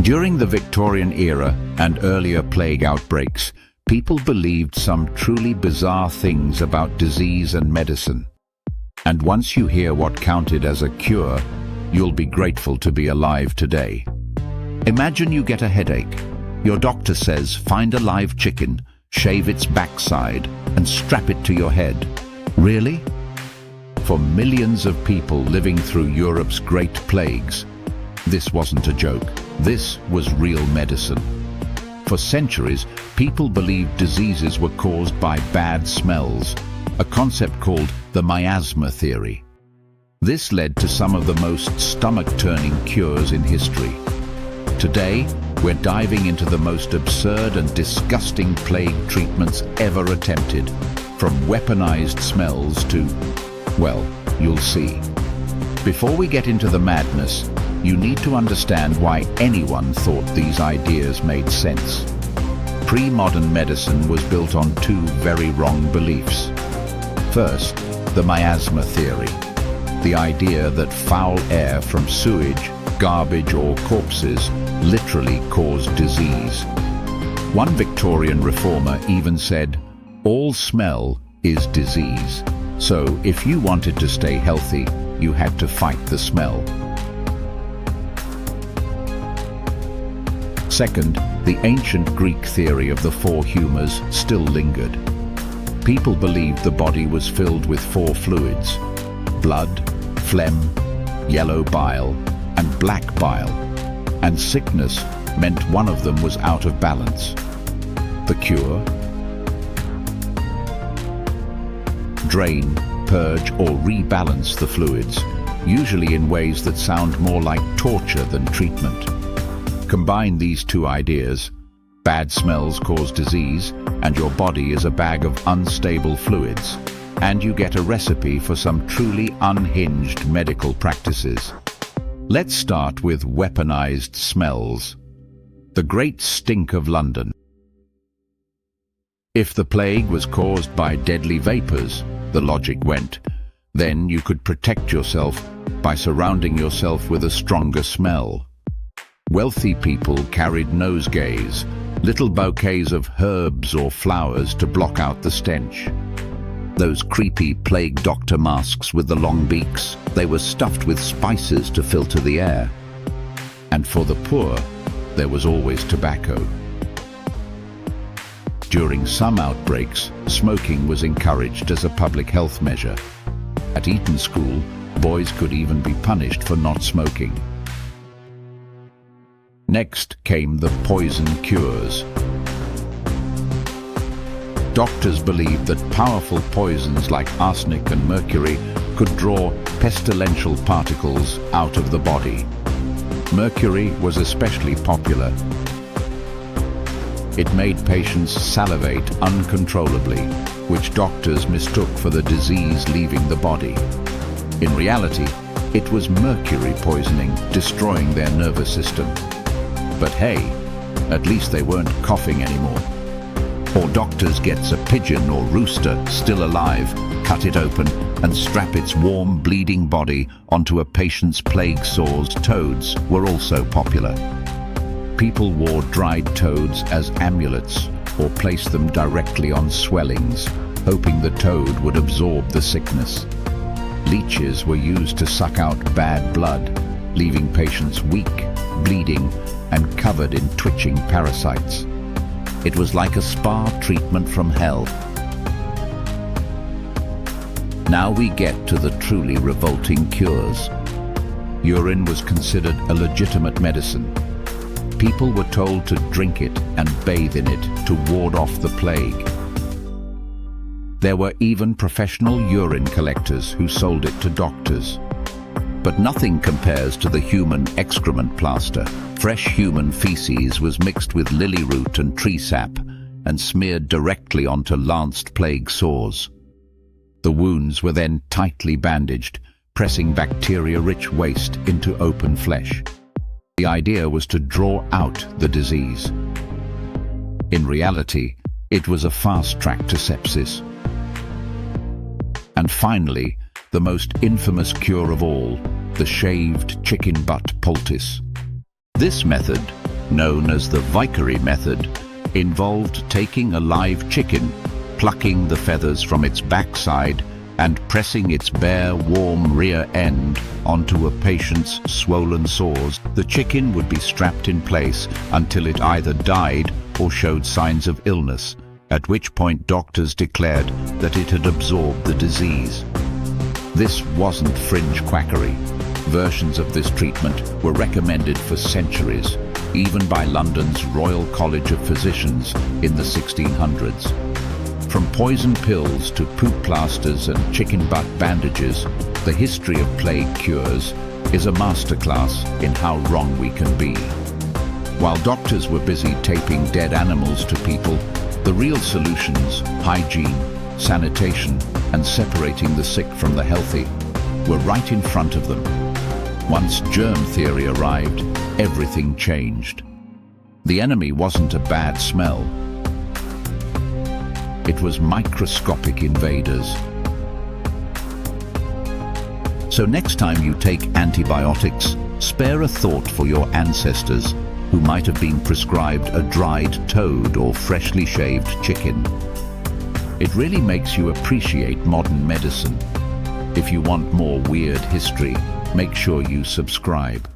During the Victorian era and earlier plague outbreaks, people believed some truly bizarre things about disease and medicine. And once you hear what counted as a cure, you'll be grateful to be alive today. Imagine you get a headache. Your doctor says, find a live chicken, shave its backside, and strap it to your head. Really? For millions of people living through Europe's great plagues, this wasn't a joke. This was real medicine. For centuries, people believed diseases were caused by bad smells, a concept called the miasma theory. This led to some of the most stomach-turning cures in history. Today, we're diving into the most absurd and disgusting plague treatments ever attempted, from weaponized smells to, well, you'll see. Before we get into the madness, you need to understand why anyone thought these ideas made sense. Pre-modern medicine was built on two very wrong beliefs. First, the miasma theory, the idea that foul air from sewage, garbage or corpses literally caused disease. One Victorian reformer even said, all smell is disease. So if you wanted to stay healthy, you had to fight the smell. Second, the ancient Greek theory of the four humors still lingered. People believed the body was filled with four fluids: blood, phlegm, yellow bile, and black bile, and sickness meant one of them was out of balance. The cure? Drain, purge, or rebalance the fluids, usually in ways that sound more like torture than treatment. Combine these two ideas: bad smells cause disease, and your body is a bag of unstable fluids, and you get a recipe for some truly unhinged medical practices. Let's start with weaponized smells. The great stink of London. If the plague was caused by deadly vapors, the logic went, then you could protect yourself by surrounding yourself with a stronger smell. Wealthy people carried nosegays, little bouquets of herbs or flowers to block out the stench. Those creepy plague doctor masks with the long beaks, they were stuffed with spices to filter the air. And for the poor, there was always tobacco. During some outbreaks, smoking was encouraged as a public health measure. At Eton School, boys could even be punished for not smoking. Next came the poison cures. Doctors believed that powerful poisons like arsenic and mercury could draw pestilential particles out of the body. Mercury was especially popular. It made patients salivate uncontrollably, which doctors mistook for the disease leaving the body. In reality, it was mercury poisoning, destroying their nervous system. But hey, at least they weren't coughing anymore. Or doctors gets a pigeon or rooster still alive, cut it open, and strap its warm, bleeding body onto a patient's plague sores. Toads were also popular. People wore dried toads as amulets or placed them directly on swellings, hoping the toad would absorb the sickness. Leeches were used to suck out bad blood, leaving patients weak, bleeding, and covered in twitching parasites. It was like a spa treatment from hell. Now we get to the truly revolting cures. Urine was considered a legitimate medicine. People were told to drink it and bathe in it to ward off the plague. There were even professional urine collectors who sold it to doctors. But nothing compares to the human excrement plaster. Fresh human feces was mixed with lily root and tree sap and smeared directly onto lanced plague sores. The wounds were then tightly bandaged, pressing bacteria-rich waste into open flesh. The idea was to draw out the disease. In reality, it was a fast track to sepsis. And finally, the most infamous cure of all, the shaved chicken butt poultice. This method, known as the Vicary method, involved taking a live chicken, plucking the feathers from its backside and pressing its bare, warm rear end onto a patient's swollen sores. The chicken would be strapped in place until it either died or showed signs of illness, at which point doctors declared that it had absorbed the disease. This wasn't fringe quackery. Versions of this treatment were recommended for centuries, even by London's Royal College of Physicians in the 1600s. From poison pills to poop plasters and chicken butt bandages, the history of plague cures is a masterclass in how wrong we can be. While doctors were busy taping dead animals to people, the real solutions, hygiene, sanitation, and separating the sick from the healthy, were right in front of them. Once germ theory arrived, everything changed. The enemy wasn't a bad smell. It was microscopic invaders. So next time you take antibiotics, spare a thought for your ancestors who might have been prescribed a dried toad or freshly shaved chicken. It really makes you appreciate modern medicine. If you want more weird history, make sure you subscribe.